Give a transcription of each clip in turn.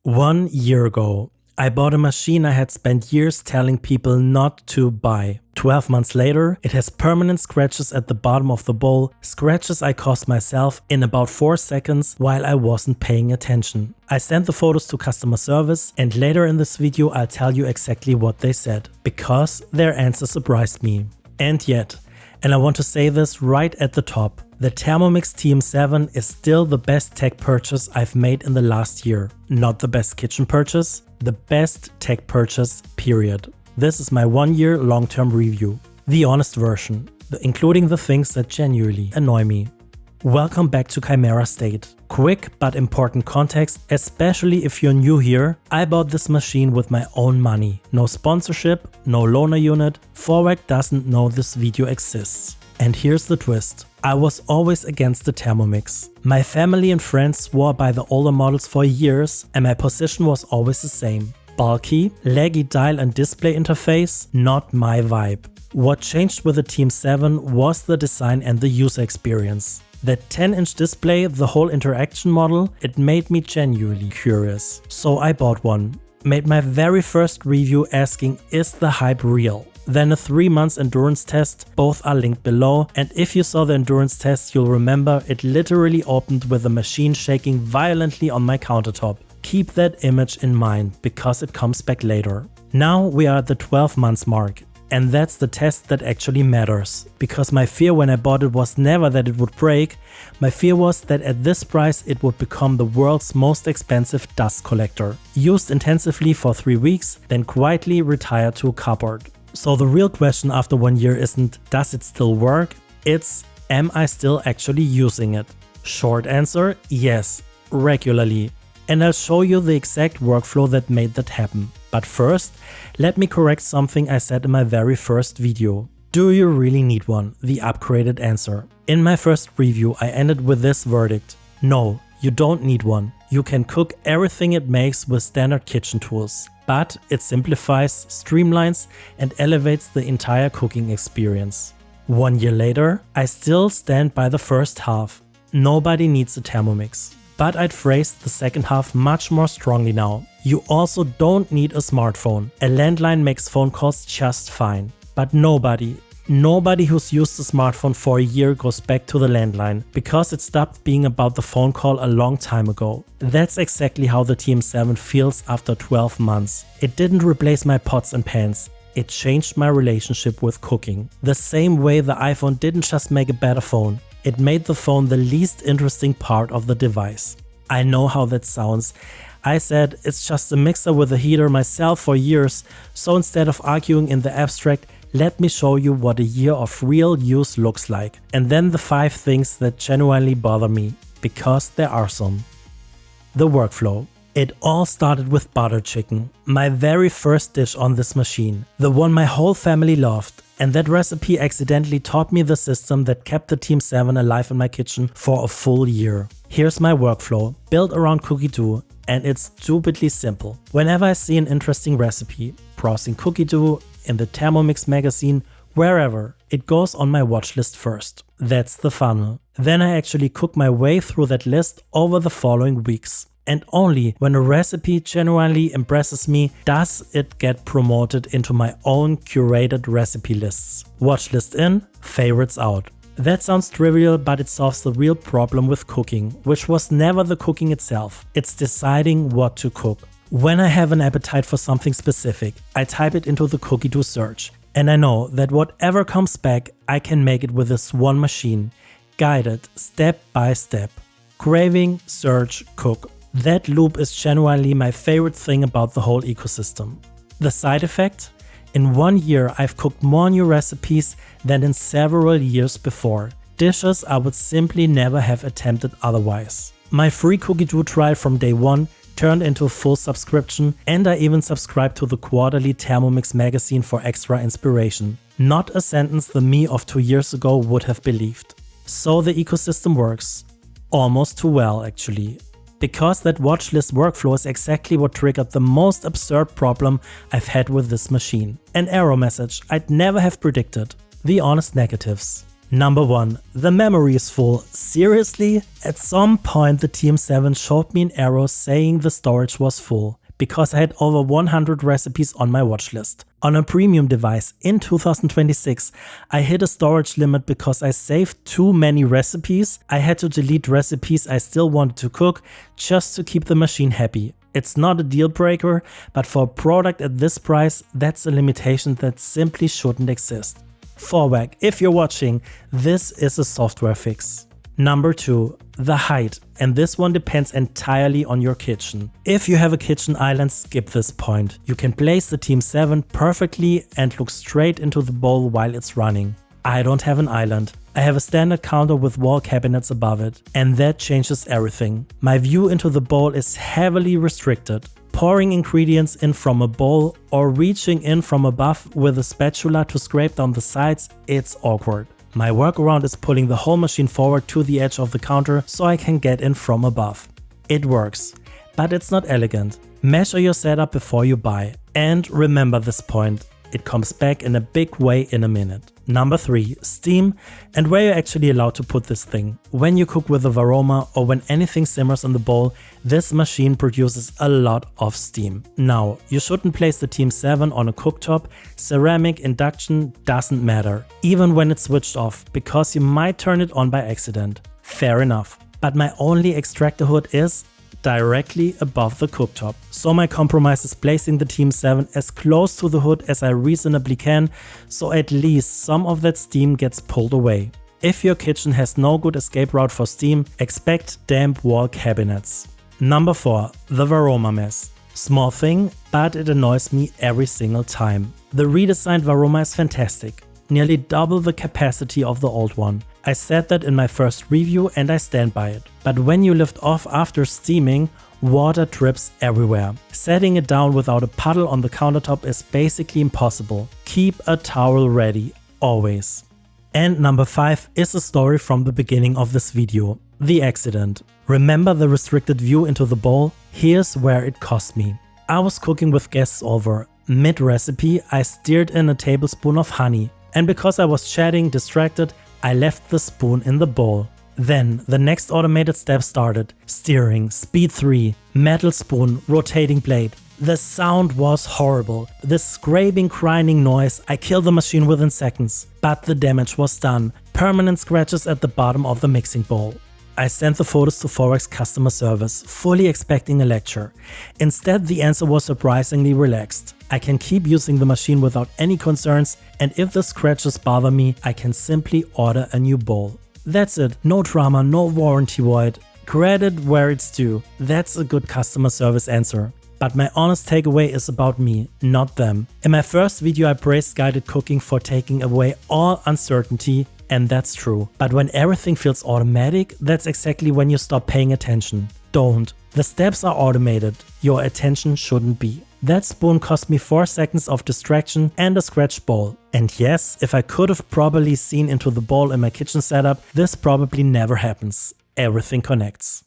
1 year ago, I bought a machine I had spent years telling people not to buy. 12 months later, it has permanent scratches at the bottom of the bowl, scratches I caused myself in about 4 seconds while I wasn't paying attention. I sent the photos to customer service and later in this video I'll tell you exactly what they said, because their answer surprised me. And yet, and I want to say this right at the top, the Thermomix TM7 is still the best tech purchase I've made in the last year. Not the best kitchen purchase, the best tech purchase, period. This is my 1 year long-term review. The honest version, including the things that genuinely annoy me. Welcome back to Chimera State. Quick but important context, especially if you're new here. I bought this machine with my own money. No sponsorship, no loaner unit. Vorwerk doesn't know this video exists. And here's the twist. I was always against the Thermomix. My family and friends swore by the older models for years and my position was always the same. Bulky, laggy dial and display interface, not my vibe. What changed with the TM7 was the design and the user experience. The 10-inch display, the whole interaction model, it made me genuinely curious. So I bought one. Made my very first review asking, is the hype real? Then a 3 months endurance test, both are linked below, and if you saw the endurance test you'll remember it literally opened with the machine shaking violently on my countertop. Keep that image in mind, because it comes back later. Now we are at the 12 months mark. And that's the test that actually matters. Because my fear when I bought it was never that it would break, my fear was that at this price it would become the world's most expensive dust collector. Used intensively for 3 weeks, then quietly retired to a cupboard. So the real question after 1 year isn't, does it still work? It's, am I still actually using it? Short answer, yes, regularly. And I'll show you the exact workflow that made that happen. But first, let me correct something I said in my very first video. Do you really need one? The upgraded answer. In my first review I ended with this verdict. No, you don't need one. You can cook everything it makes with standard kitchen tools. But it simplifies, streamlines and elevates the entire cooking experience. 1 year later, I still stand by the first half. Nobody needs a Thermomix. But I'd phrase the second half much more strongly now. You also don't need a smartphone. A landline makes phone calls just fine. But nobody who's used a smartphone for a year goes back to the landline, because it stopped being about the phone call a long time ago. That's exactly how the TM7 feels after 12 months. It didn't replace my pots and pans. It changed my relationship with cooking. The same way the iPhone didn't just make a better phone. It made the phone the least interesting part of the device. I know how that sounds. I said it's just a mixer with a heater myself for years, so instead of arguing in the abstract, let me show you what a year of real use looks like. And then the 5 things that genuinely bother me, because there are some. The workflow. It all started with butter chicken, my very first dish on this machine, the one my whole family loved. And that recipe accidentally taught me the system that kept the TM7 alive in my kitchen for a full year. Here's my workflow, built around Cookidoo, and it's stupidly simple. Whenever I see an interesting recipe, browsing Cookidoo, in the Thermomix magazine, wherever, it goes on my watch list first. That's the funnel. Then I actually cook my way through that list over the following weeks. And only when a recipe genuinely impresses me does it get promoted into my own curated recipe lists. Watch list in, favorites out. That sounds trivial, but it solves the real problem with cooking, which was never the cooking itself. It's deciding what to cook. When I have an appetite for something specific, I type it into the Cookidoo search. And I know that whatever comes back, I can make it with this one machine. Guided, step by step. Craving, search, cook. That loop is genuinely my favorite thing about the whole ecosystem. The side effect? In 1 year I've cooked more new recipes than in several years before. Dishes I would simply never have attempted otherwise. My free Cookidoo trial from day 1 turned into a full subscription, and I even subscribed to the quarterly Thermomix magazine for extra inspiration. Not a sentence the me of 2 years ago would have believed. So the ecosystem works. Almost too well actually. Because that watchlist workflow is exactly what triggered the most absurd problem I've had with this machine. An error message I'd never have predicted. The honest negatives. Number 1. The memory is full. Seriously? At some point the TM7 showed me an error saying the storage was full, because I had over 100 recipes on my watch list. On a premium device in 2026, I hit a storage limit because I saved too many recipes. I had to delete recipes I still wanted to cook just to keep the machine happy. It's not a deal breaker, but for a product at this price, that's a limitation that simply shouldn't exist. Vorwerk, if you're watching, this is a software fix. Number 2. The height, and this one depends entirely on your kitchen. If you have a kitchen island, skip this point. You can place the TM7 perfectly and look straight into the bowl while it's running. I don't have an island. I have a standard counter with wall cabinets above it, and that changes everything. My view into the bowl is heavily restricted. Pouring ingredients in from a bowl or reaching in from above with a spatula to scrape down the sides, it's awkward. My workaround is pulling the whole machine forward to the edge of the counter so I can get in from above. It works, but it's not elegant. Measure your setup before you buy. And remember this point, it comes back in a big way in a minute. Number 3. Steam, and where you're actually allowed to put this thing. When you cook with a Varoma or when anything simmers in the bowl, this machine produces a lot of steam. Now, you shouldn't place the TM7 on a cooktop. Ceramic, induction, doesn't matter, even when it's switched off, because you might turn it on by accident. Fair enough. But my only extractor hood is directly above the cooktop. So my compromise is placing the TM7 as close to the hood as I reasonably can, so at least some of that steam gets pulled away. If your kitchen has no good escape route for steam, expect damp wall cabinets. Number 4. The Varoma mess. Small thing, but it annoys me every single time. The redesigned Varoma is fantastic. Nearly double the capacity of the old one. I said that in my first review and I stand by it. But when you lift off after steaming, water drips everywhere. Setting it down without a puddle on the countertop is basically impossible. Keep a towel ready, always. And number 5 is a story from the beginning of this video. The accident. Remember the restricted view into the bowl? Here's where it cost me. I was cooking with guests over. Mid-recipe, I stirred in a tablespoon of honey. And because I was chatting, distracted, I left the spoon in the bowl. Then the next automated step started. Stirring, speed 3, metal spoon, rotating blade. The sound was horrible. This scraping, grinding noise, I killed the machine within seconds. But the damage was done. Permanent scratches at the bottom of the mixing bowl. I sent the photos to Vorwerk's customer service, fully expecting a lecture. Instead, the answer was surprisingly relaxed. I can keep using the machine without any concerns, and if the scratches bother me, I can simply order a new bowl. That's it, no drama, no warranty void. Credit where it's due. That's a good customer service answer. But my honest takeaway is about me, not them. In my first video I praised guided cooking for taking away all uncertainty, and that's true. But when everything feels automatic, that's exactly when you stop paying attention. Don't. The steps are automated. Your attention shouldn't be. That spoon cost me 4 seconds of distraction and a scratched bowl. And yes, if I could have properly seen into the bowl in my kitchen setup, this probably never happens. Everything connects.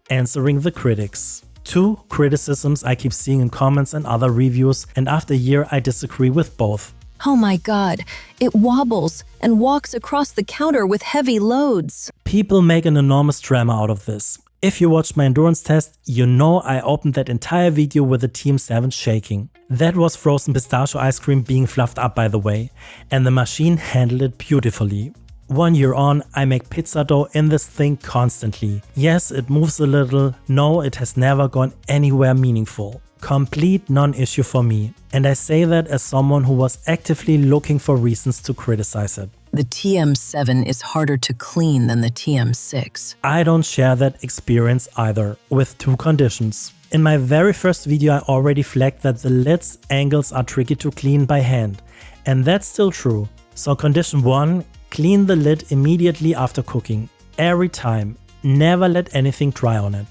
Answering the critics. 2 criticisms I keep seeing in comments and other reviews, and after a year I disagree with both. Oh my god, it wobbles and walks across the counter with heavy loads. People make an enormous drama out of this. If you watched my endurance test, you know I opened that entire video with the TM7 shaking. That was frozen pistachio ice cream being fluffed up, by the way, and the machine handled it beautifully. 1 year on, I make pizza dough in this thing constantly. Yes, it moves a little. No, it has never gone anywhere meaningful. Complete non-issue for me. And I say that as someone who was actively looking for reasons to criticize it. The TM7 is harder to clean than the TM6. I don't share that experience either, with 2 conditions. In my very first video I already flagged that the lid's angles are tricky to clean by hand. And that's still true. So condition 1, clean the lid immediately after cooking. Every time. Never let anything dry on it.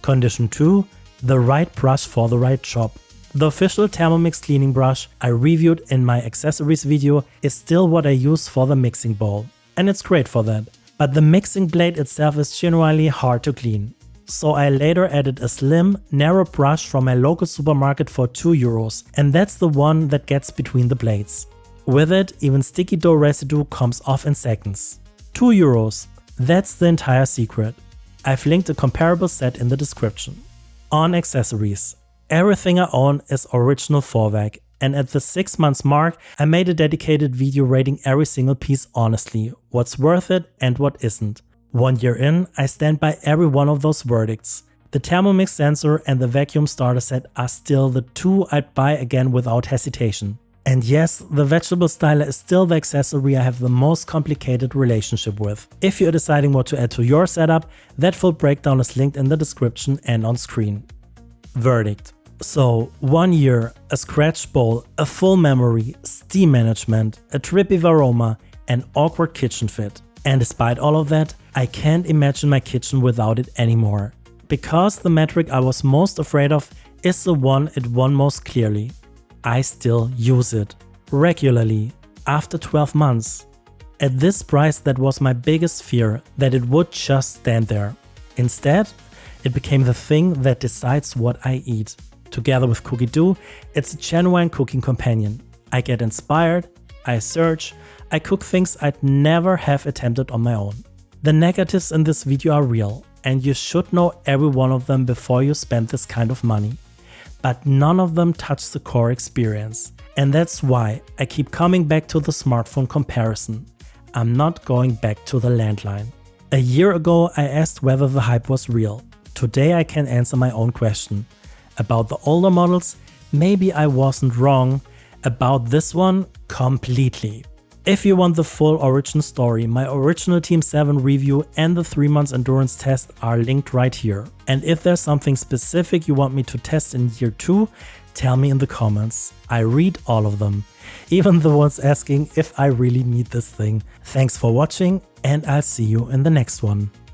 Condition 2, the right brush for the right job. The official Thermomix cleaning brush I reviewed in my accessories video is still what I use for the mixing bowl. And it's great for that. But the mixing blade itself is genuinely hard to clean. So I later added a slim, narrow brush from my local supermarket for €2. And that's the one that gets between the blades. With it, even sticky dough residue comes off in seconds. €2. That's the entire secret. I've linked a comparable set in the description. On accessories. Everything I own is original Vorwerk, and at the 6 months mark, I made a dedicated video rating every single piece honestly, what's worth it and what isn't. 1 year in, I stand by every one of those verdicts. The Thermomix sensor and the vacuum starter set are still the two I'd buy again without hesitation. And yes, the vegetable styler is still the accessory I have the most complicated relationship with. If you're deciding what to add to your setup, that full breakdown is linked in the description and on screen. Verdict. So, 1 year, a scratch bowl, a full memory, steam management, a trippy Varoma, an awkward kitchen fit. And despite all of that, I can't imagine my kitchen without it anymore. Because the metric I was most afraid of is the one it won most clearly. I still use it. Regularly. After 12 months. At this price, that was my biggest fear, that it would just stand there. Instead, it became the thing that decides what I eat. Together with Cookidoo, it's a genuine cooking companion. I get inspired, I search, I cook things I'd never have attempted on my own. The negatives in this video are real, and you should know every one of them before you spend this kind of money. But none of them touch the core experience. And that's why I keep coming back to the smartphone comparison. I'm not going back to the landline. A year ago I asked whether the hype was real. Today I can answer my own question. About the older models, maybe I wasn't wrong. About this one, completely. If you want the full origin story, my original TM7 review and the 3 months endurance test are linked right here. And if there's something specific you want me to test in year 2, tell me in the comments. I read all of them. Even the ones asking if I really need this thing. Thanks for watching, and I'll see you in the next one.